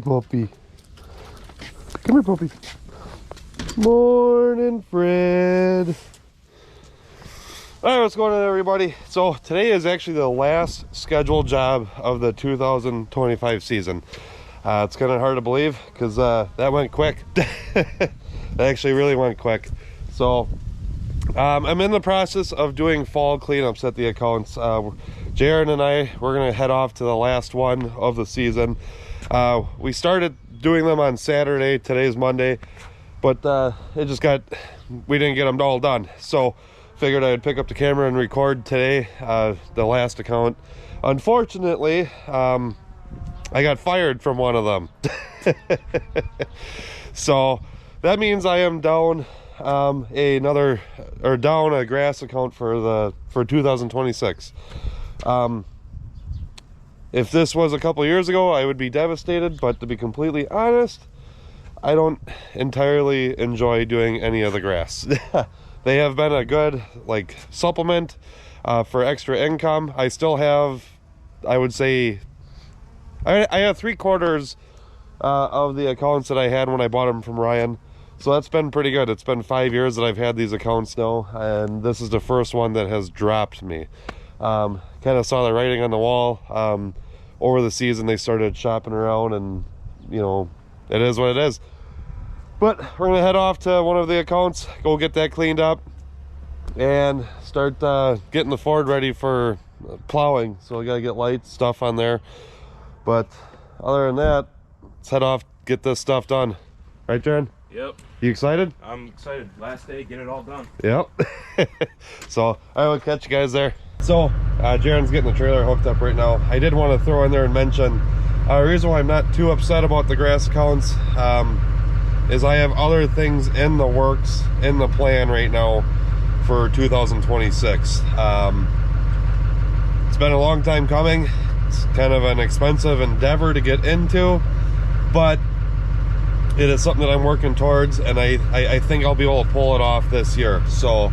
puppy. Come here, puppy. Morning, Fred. All right, what's going on, everybody? So today is actually the last scheduled job of the 2025 season. It's kind of hard to believe because that went quick. That actually really went quick. So I'm in the process of doing fall cleanups at the accounts. Jaron and I, we're gonna head off to the last one of the season. We started doing them on Saturday. Today's Monday, but we didn't get them all done. So figured I'd pick up the camera and record today, the last account. Unfortunately, I got fired from one of them. So that means I am down down a grass account for 2026. If this was a couple years ago, I would be devastated, but to be completely honest, I don't entirely enjoy doing any of the grass. They have been a good supplement for extra income. I still have, I would say, I have 3/4 of the accounts that I had when I bought them from Ryan. So that's been pretty good. It's been 5 years that I've had these accounts now, and this is the first one that has dropped me. Kind of saw the writing on the wall. Over the season they started shopping around, and it is what it is. But we're gonna head off to one of the accounts, go get that cleaned up, and start getting the Ford ready for plowing. So we gotta get lights, stuff on there. But other than that, let's head off, get this stuff done. Right, Jaron? Yep. You excited? I'm excited. Last day, get it all done. Yep. So I will catch you guys there. So Jaron's getting the trailer hooked up right now. I did want to throw in there and mention the reason why I'm not too upset about the grass accounts is I have other things in the works, in the plan right now for 2026. It's been a long time coming. It's kind of an expensive endeavor to get into, but it is something that I'm working towards, and I think I'll be able to pull it off this year. So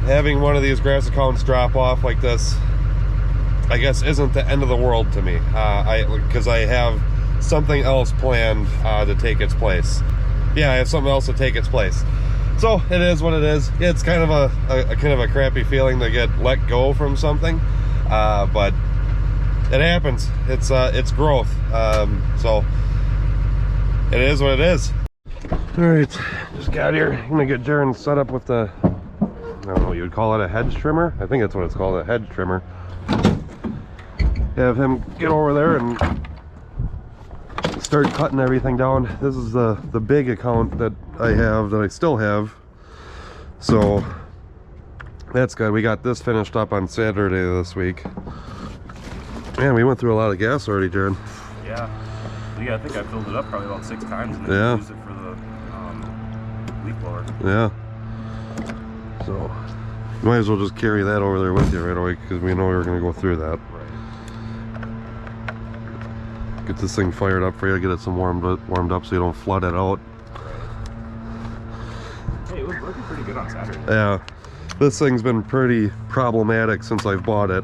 having one of these grass accounts drop off like this, I guess, isn't the end of the world to me, because I have something else planned to take its place. Yeah, I have something else to take its place. So it is what it is. It's kind of a crappy feeling to get let go from something, but it happens. It's growth. So it is what it is. All right, just got here. I'm gonna get Jaron set up with the, I don't know what you would call it, a hedge trimmer. I think that's what it's called, a hedge trimmer. Have him get over there and start cutting everything down. This is the big account that I still have. So that's good. We got this finished up on Saturday this week. Man, we went through a lot of gas already, Jaron. Yeah. I think I filled it up probably about 6 times, and then used it for the leaf blower. Yeah. So you might as well just carry that over there with you right away, because we know we're going to go through that. Right. Get this thing fired up for you, get it some warmed up so you don't flood it out. Hey, it was working pretty good on Saturday. Yeah. This thing's been pretty problematic since I've bought it.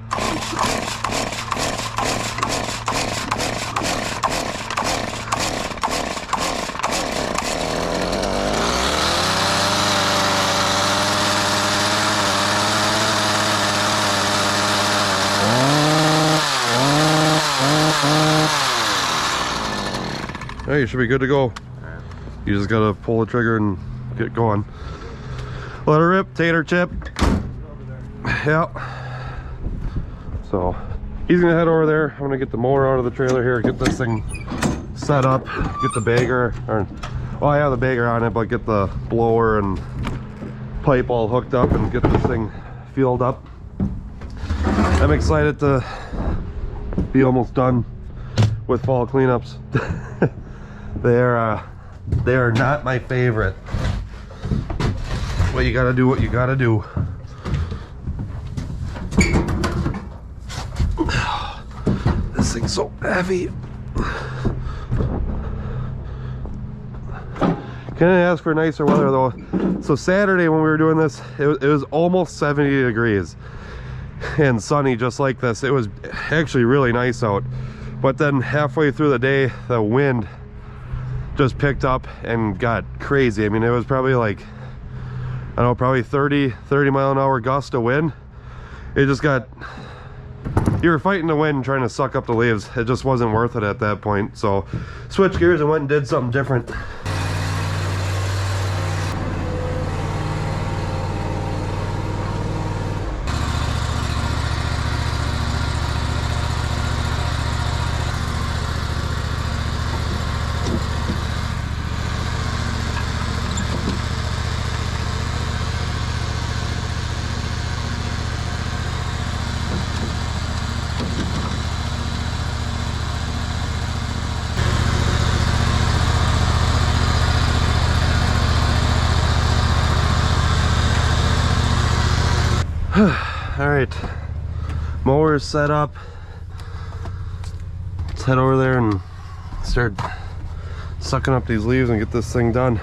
Hey, you should be good to go. You just gotta pull the trigger and get going. Let her rip, tater chip. Yeah. So he's gonna head over there. I'm gonna get the mower out of the trailer here, get this thing set up, get the bagger, well, I have the bagger on it, but get the blower and pipe all hooked up and get this thing fueled up. I'm excited to be almost done with fall cleanups. They are not my favorite. Well, you gotta do what you gotta do. This thing's so heavy. Can I ask for nicer weather though? So Saturday when we were doing this, it was almost 70 degrees and sunny just like this. It was actually really nice out. But then halfway through the day, the wind just picked up and got crazy. I mean, it was probably like, I don't know, probably 30 mile an hour gust of wind. It just got, you were fighting the wind trying to suck up the leaves. It just wasn't worth it at that point. So switched gears and went and did something different. All right, mower's set up. Let's head over there and start sucking up these leaves and get this thing done.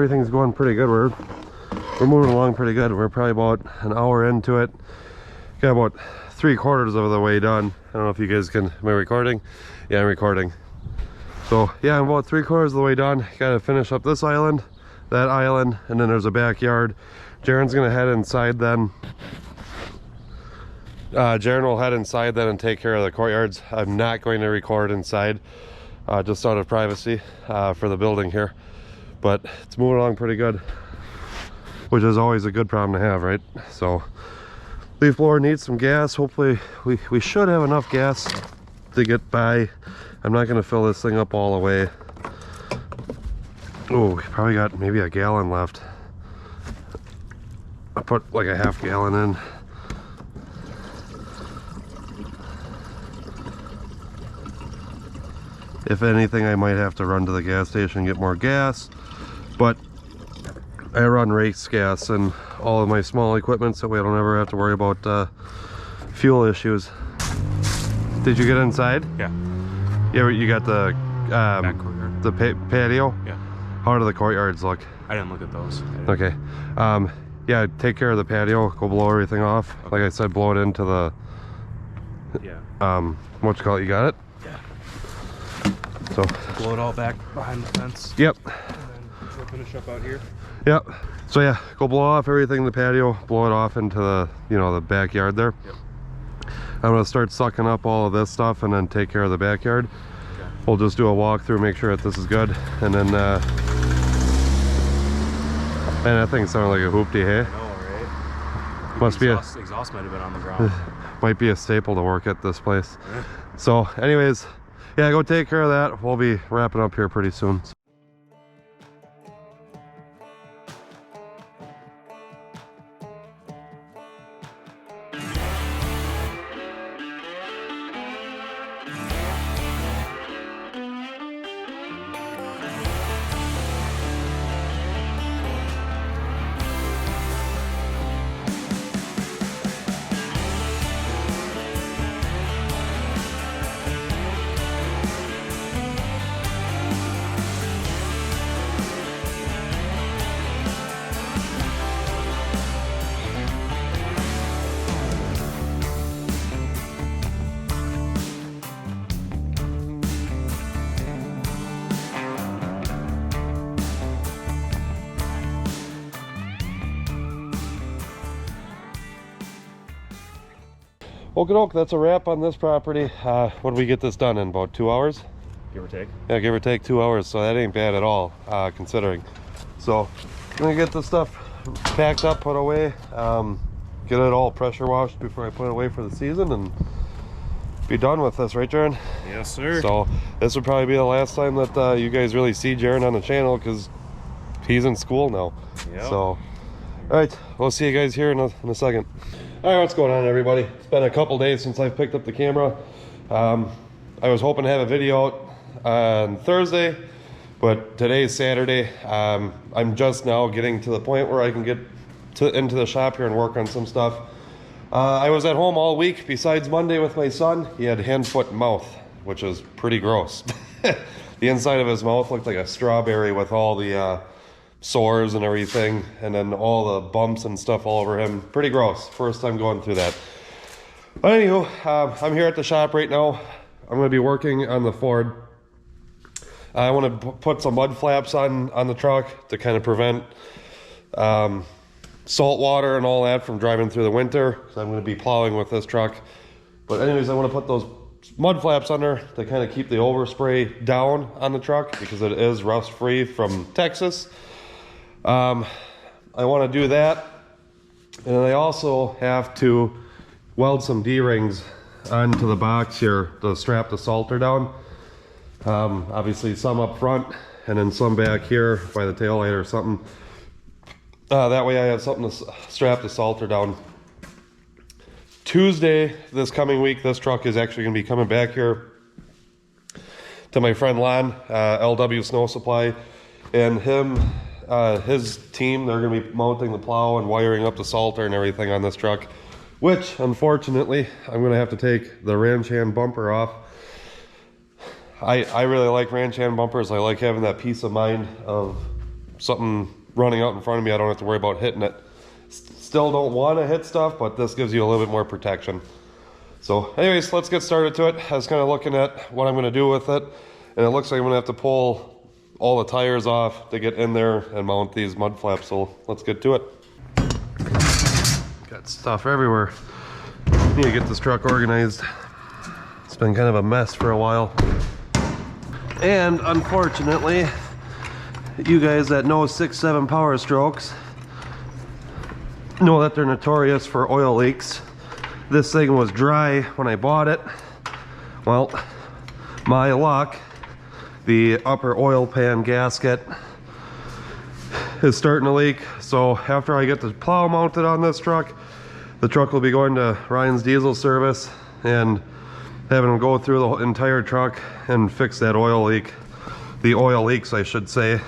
everything's going pretty good. We're moving along pretty good. We're probably about an hour into it. Got about 3/4 of the way done. I don't know if you guys can, am I recording? Yeah, I'm recording. So yeah, I'm about 3/4 of the way done. Gotta finish up this island, that island, and then there's a backyard. Jaren's gonna head inside then. Jaren will head inside then and take care of the courtyards. I'm not going to record inside, just out of privacy for the building here. But it's moving along pretty good, which is always a good problem to have, right? So leaf blower needs some gas. Hopefully we should have enough gas to get by. I'm not going to fill this thing up all the way. Oh, we probably got maybe a gallon left. I put like a half gallon in. If anything, I might have to run to the gas station and get more gas, but I run race gas and all of my small equipment, so we don't ever have to worry about fuel issues. Did you get inside? Yeah. Yeah, you got the Back courtyard. the patio? Yeah. How do the courtyards look? I didn't look at those. Okay. Yeah, take care of the patio, go blow everything off. Okay. Like I said, blow it into the, Yeah. what you call it, you got it? Yeah. So Blow it all back behind the fence. yep. And then we'll finish up out here. Yep. So yeah, go blow off everything in the patio, blow it off into the, you know, the backyard there. Yep. I'm gonna start sucking up all of this stuff and then take care of the backyard. Okay. We'll just do a walkthrough, make sure that this is good, and then man, that thing sounded like a hoopty, hey? I know, right? Must be exhaust might have been on the ground. might be a staple to work at this place. So anyways, yeah, go take care of that. We'll be wrapping up here pretty soon. Okie doke, that's a wrap on this property. What did we get this done in? About 2 hours? Give or take. Yeah, give or take 2 hours, so that ain't bad at all, considering. So, gonna get this stuff packed up, put away, get it all pressure washed before I put it away for the season, and be done with this, right, Jaren? Yes, sir. So, this would probably be the last time that you guys really see Jaren on the channel, because he's in school now. Yep. So, alright, we'll see you guys here in a second. Alright, what's going on, everybody? It's been a couple days since I've picked up the camera. I was hoping to have a video out on Thursday, but today's Saturday. I'm just now getting to the point where I can get into the shop here and work on some stuff. I was at home all week besides Monday with my son. He had hand, foot, and mouth, which is pretty gross. The inside of his mouth looked like a strawberry with all the sores and everything, and then all the bumps and stuff all over him. Pretty gross. First time going through that. But anywho, I'm here at the shop right now. I'm going to be working on the Ford. I want to put some mud flaps on the truck to kind of prevent salt water and all that from driving through the winter. So I'm going to be plowing with this truck. But anyways, I want to put those mud flaps under to kind of keep the overspray down on the truck, because it is rust free from Texas. I want to do that, and then I also have to weld some D-rings onto the box here to strap the salter down. Obviously some up front and then some back here by the taillight or something. That way I have something to strap the salter down. Tuesday this coming week, this truck is actually going to be coming back here to my friend Lon, LW Snow Supply, and his team. They're going to be mounting the plow and wiring up the salter and everything on this truck, which unfortunately I'm going to have to take the ranch hand bumper off. I really like ranch hand bumpers. I like having that peace of mind of something running out in front of me, I don't have to worry about hitting it. Still don't want to hit stuff, but this gives you a little bit more protection. So anyways, let's get started to it. I was kind of looking at what I'm going to do with it, and it looks like I'm going to have to pull all the tires off to get in there and mount these mud flaps, so let's get to it. Got stuff everywhere. Need to get this truck organized. It's been kind of a mess for a while. And unfortunately, you guys that know 6.7 Power Strokes know that they're notorious for oil leaks. This thing was dry when I bought it. Well, my luck, the upper oil pan gasket is starting to leak. So after I get the plow mounted on this truck, the truck will be going to Ryan's diesel service and having them go through the entire truck and fix that oil leak. The oil leaks, I should say.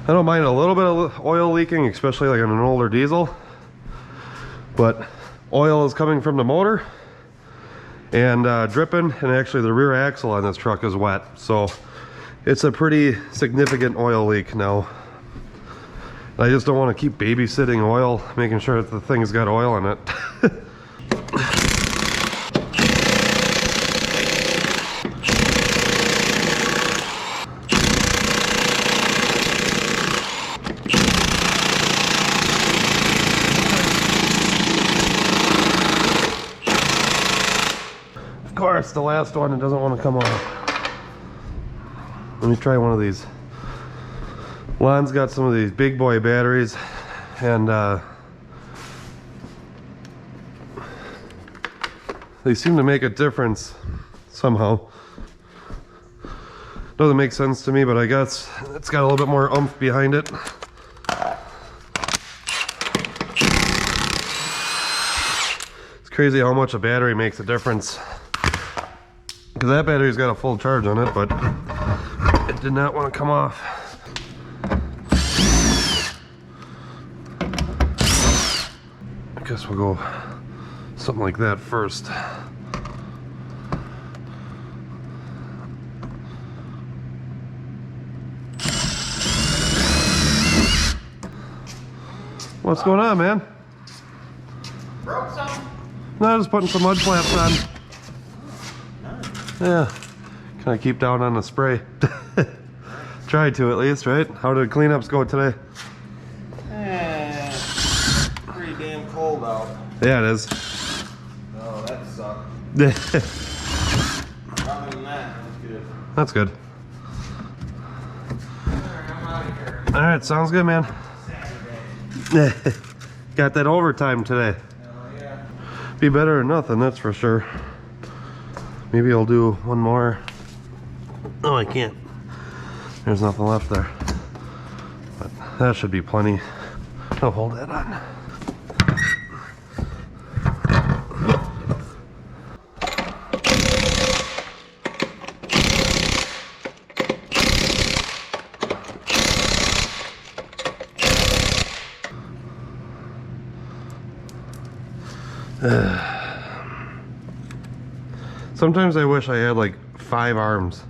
I don't mind a little bit of oil leaking, especially like on an older diesel, but oil is coming from the motor and dripping, and actually the rear axle on this truck is wet, so it's a pretty significant oil leak now. I just don't want to keep babysitting oil, making sure that the thing's got oil in it. Of course, the last one, it doesn't want to come off. Let me try one of these. Lon's got some of these big boy batteries, and they seem to make a difference somehow. Doesn't make sense to me, but I guess it's got a little bit more oomph behind it. It's crazy how much a battery makes a difference, because that battery's got a full charge on it, but it did not want to come off. I guess we'll go something like that first. What's going on, man? Broke something? No, just putting some mud flaps on. Nice. Yeah, kind of keep down on the spray. Try to at least, right? How did cleanups go today? Pretty damn cold out. Yeah, it is. Oh, that sucked. Other than that, that's good. That's good. Alright, I'm out of here. All right, sounds good, man. Saturday. Got that overtime today. Hell yeah. Be better than nothing, that's for sure. Maybe I'll do one more. Oh, I can't. There's nothing left there. But that should be plenty. I'll hold that on. Sometimes I wish I had like 5 arms.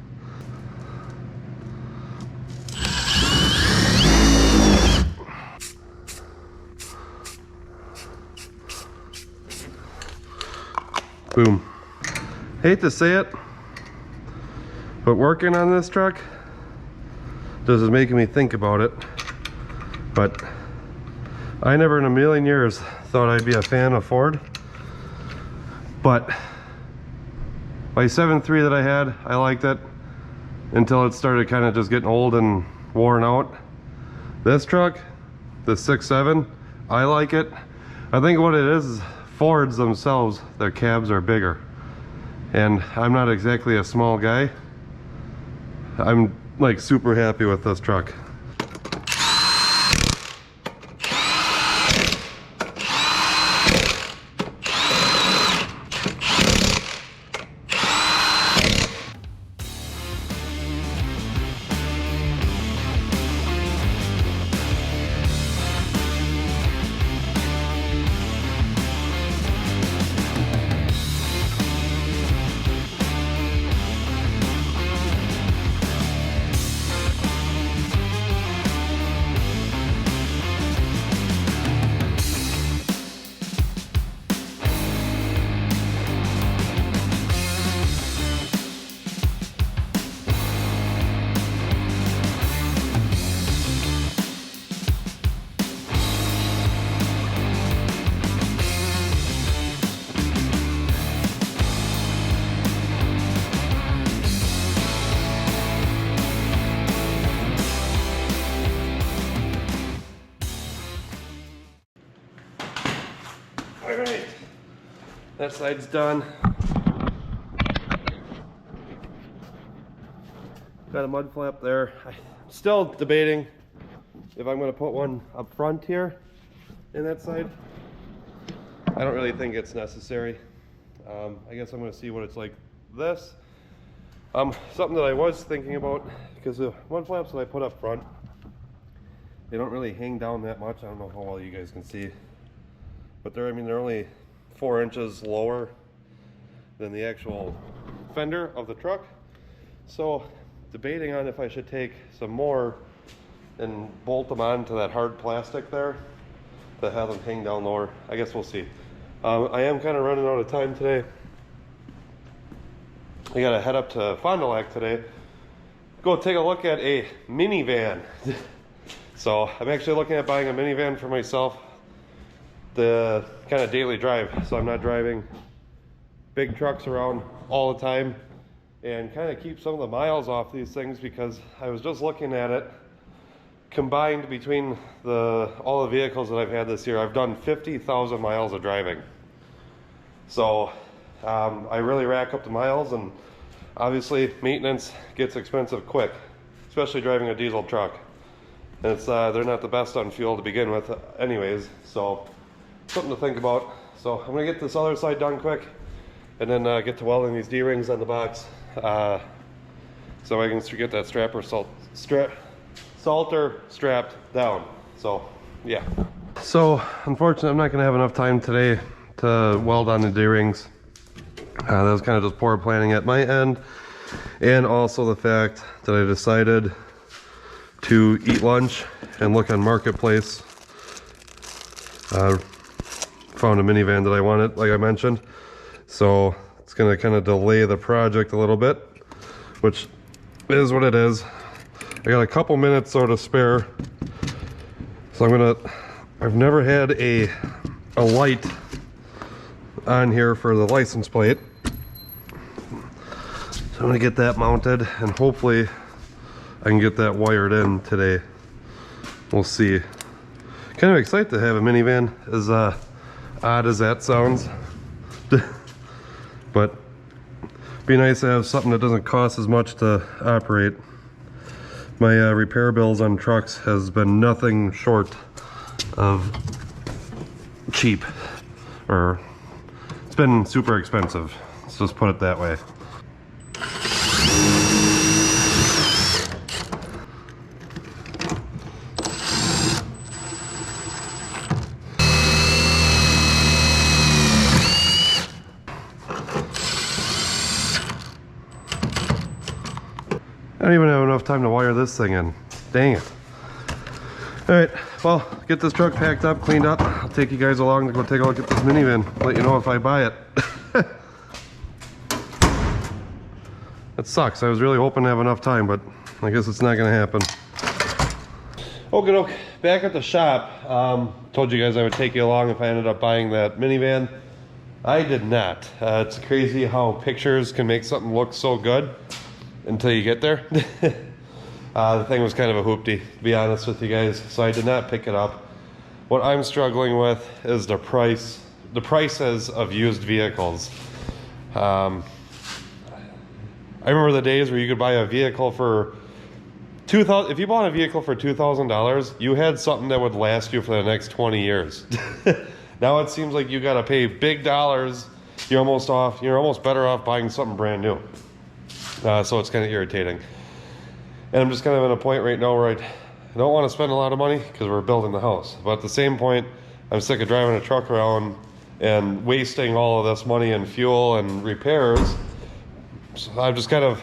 Boom. Hate to say it, but working on this truck just is making me think about it. But I never in a million years thought I'd be a fan of Ford. But my 7.3 that I had, I liked it until it started kind of just getting old and worn out. This truck, the 6.7, I like it. I think what it is Fords themselves, their cabs are bigger. And I'm not exactly a small guy. I'm like super happy with this truck. That side's done. Got a mud flap there. I'm still debating if I'm going to put one up front here in that side. I don't really think it's necessary. I guess I'm going to see what it's like this. Something that I was thinking about, because the mud flaps that I put up front, they don't really hang down that much. I don't know how well you guys can see, but they're only 4 inches lower than the actual fender of the truck. So debating on if I should take some more and bolt them onto that hard plastic there to have them hang down lower. I guess we'll see. I am kind of running out of time today. I gotta head up to Fond du Lac today, go take a look at a minivan. So I'm actually looking at buying a minivan for myself, the kind of daily drive, so I'm not driving big trucks around all the time, and kind of keep some of the miles off these things, because I was just looking at it. Combined between all the vehicles that I've had this year, I've done 50,000 miles of driving. So I really rack up the miles, and obviously maintenance gets expensive quick, especially driving a diesel truck. And it's they're not the best on fuel to begin with anyways, so something to think about. So I'm gonna get this other side done quick, and then get to welding these D-rings on the box, so I can get that salter strapped down. So yeah. So unfortunately I'm not gonna have enough time today to weld on the D-rings. That was kind of just poor planning at my end, and also the fact that I decided to eat lunch and look on Marketplace. Found a minivan that I wanted, like I mentioned, so it's gonna kind of delay the project a little bit, which is what it is. I got a couple minutes sort of spare, so I've never had a light on here for the license plate, so I'm gonna get that mounted, and hopefully I can get that wired in today. We'll see. Kind of excited to have a minivan, as odd as that sounds. But be nice to have something that doesn't cost as much to operate. My repair bills on trucks has been nothing short of cheap, or it's been super expensive. Let's just put it that way. I don't even have enough time to wire this thing in. Dang it. Alright, well, get this truck packed up, cleaned up. I'll take you guys along to go take a look at this minivan. Let you know if I buy it. That sucks. I was really hoping to have enough time, but I guess it's not going to happen. Okay, back at the shop. Told you guys I would take you along if I ended up buying that minivan. I did not. It's crazy how pictures can make something look so good until you get there. The thing was kind of a hoopty, to be honest with you guys, so I did not pick it up. What I'm struggling with is the prices of used vehicles. I remember the days where you could buy a vehicle for $2,000. If you bought a vehicle for $2,000, you had something that would last you for the next 20 years. Now it seems like you got to pay big dollars. You're almost better off buying something brand new. So it's kind of irritating. And I'm just kind of at a point right now where I don't want to spend a lot of money because we're building the house. But at the same point, I'm sick of driving a truck around and wasting all of this money in fuel and repairs. So I'm just kind of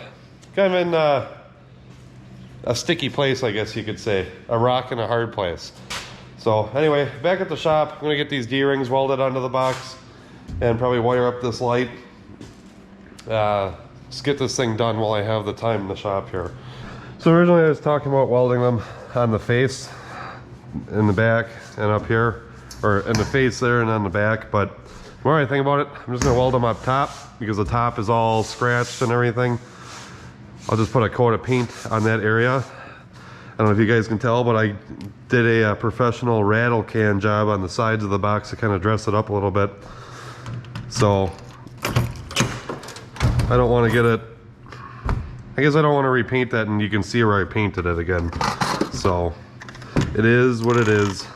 in a sticky place, I guess you could say. A rock and a hard place. So anyway, back at the shop, I'm going to get these D-rings welded onto the box and probably wire up this light. Just get this thing done while I have the time in the shop here. So originally I was talking about welding them on the face, in the back, and up here, or in the face there and on the back, but the more I think about it, I'm just gonna weld them up top because the top is all scratched and everything. I'll just put a coat of paint on that area. I don't know if you guys can tell, but I did a professional rattle can job on the sides of the box to kind of dress it up a little bit. So I don't want to get it, I guess I don't want to repaint that, and you can see where I painted it again. So it is what it is.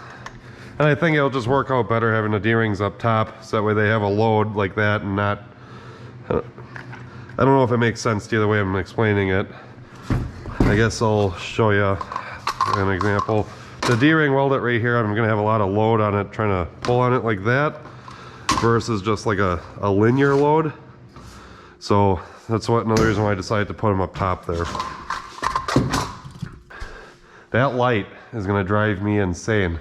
And I think it'll just work out better having the D-rings up top, so that way they have a load like that and not, I don't know if it makes sense the other way I'm explaining it. I guess I'll show you an example. The D-ring welded right here, I'm gonna have a lot of load on it, trying to pull on it like that, versus just like a linear load. So that's another reason why I decided to put them up top there. That light is gonna drive me insane.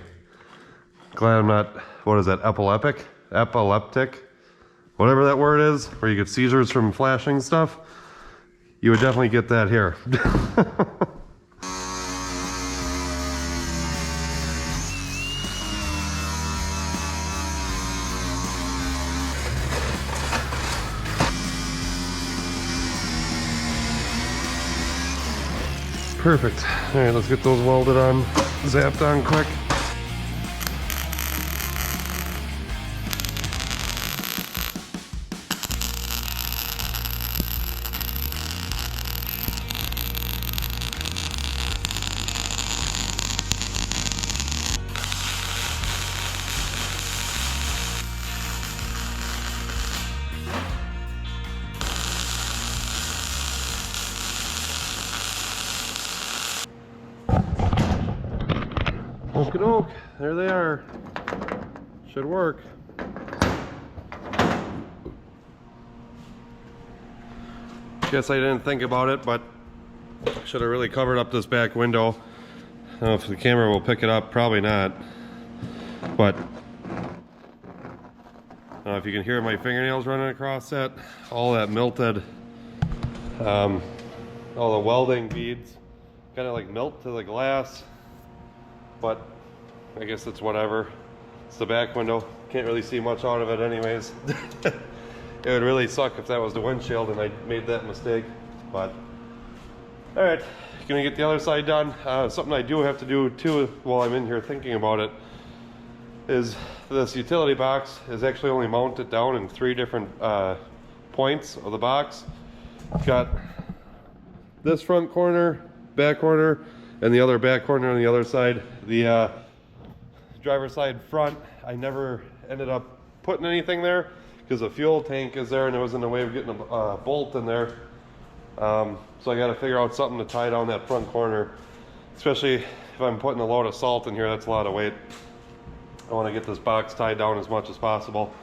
Glad I'm not, what is that, epileptic? Whatever that word is, where you get seizures from flashing stuff. You would definitely get that here. Perfect. All right, let's get those welded on, zapped on quick. Okie doke, there they are. Should work. Guess I didn't think about it, but should have really covered up this back window. I don't know if the camera will pick it up, probably not. But I don't know if you can hear my fingernails running across that. All that melted, all the welding beads kind of like melt to the glass. But I guess it's whatever. It's the back window. Can't really see much out of it anyways. It would really suck if that was the windshield and I made that mistake. But alright, gonna get the other side done. Something I do have to do too while I'm in here thinking about it is this utility box is actually only mounted down in 3 different points of the box. Got this front corner, back corner, and the other back corner on the other side. The driver's side front, I never ended up putting anything there because the fuel tank is there and it was in the way of getting a bolt in there. So I got to figure out something to tie down that front corner, especially if I'm putting a load of salt in here. That's a lot of weight. I want to get this box tied down as much as possible.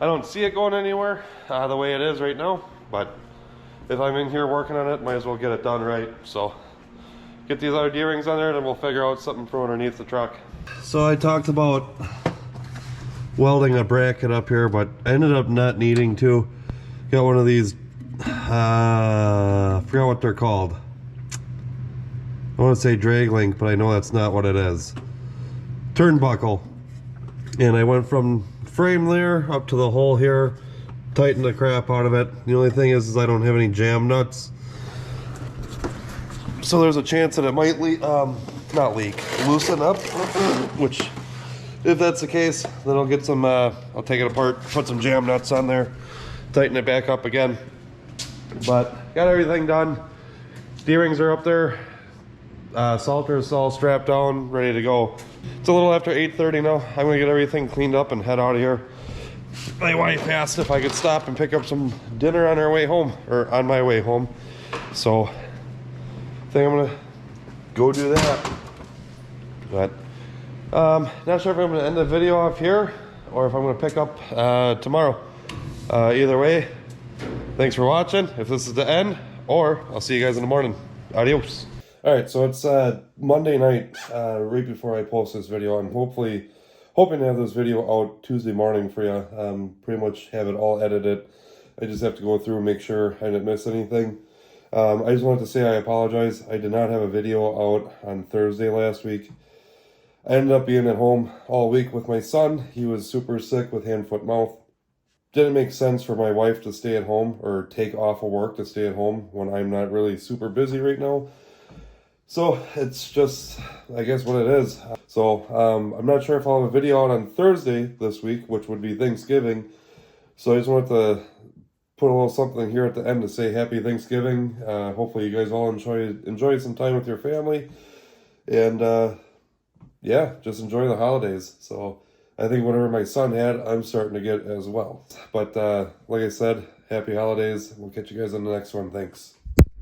I don't see it going anywhere the way it is right now, but if I'm in here working on it, might as well get it done right. So get these other D-rings on there and then we'll figure out something from underneath the truck. So I talked about welding a bracket up here, but I ended up not needing to. Got one of these, I forgot what they're called. I want to say drag link, but I know that's not what it is. Turnbuckle. And I went from frame there up to the hole here, tightened the crap out of it. The only thing is I don't have any jam nuts. So there's a chance that it might loosen up, which if that's the case, then I'll get some, I'll take it apart, put some jam nuts on there, tighten it back up again. But got everything done. D-rings are up there. Salter is all strapped down, ready to go. It's a little after 8:30 now. I'm gonna get everything cleaned up and head out of here. My wife asked if I could stop and pick up some dinner on our way home, or on my way home. So I think I'm gonna go do that. But not sure if I'm gonna end the video off here or if I'm gonna pick up tomorrow. Either way, thanks for watching if this is the end, or I'll see you guys in the morning. Adios. Alright, so it's Monday night, right before I post this video. I'm hoping to have this video out Tuesday morning for you. Pretty much have it all edited. I just have to go through and make sure I didn't miss anything. I just wanted to say I apologize. I did not have a video out on Thursday last week. I ended up being at home all week with my son. He was super sick with hand, foot, mouth. Didn't make sense for my wife to stay at home or take off of work to stay at home when I'm not really super busy right now. So it's just, I guess, what it is. So I'm not sure if I'll have a video out on Thursday this week, which would be Thanksgiving. So I just wanted to put a little something here at the end to say Happy Thanksgiving. Hopefully you guys all enjoy some time with your family. And yeah, just enjoy the holidays. So I think whatever my son had, I'm starting to get as well. But like I said, happy holidays. We'll catch you guys on the next one. Thanks.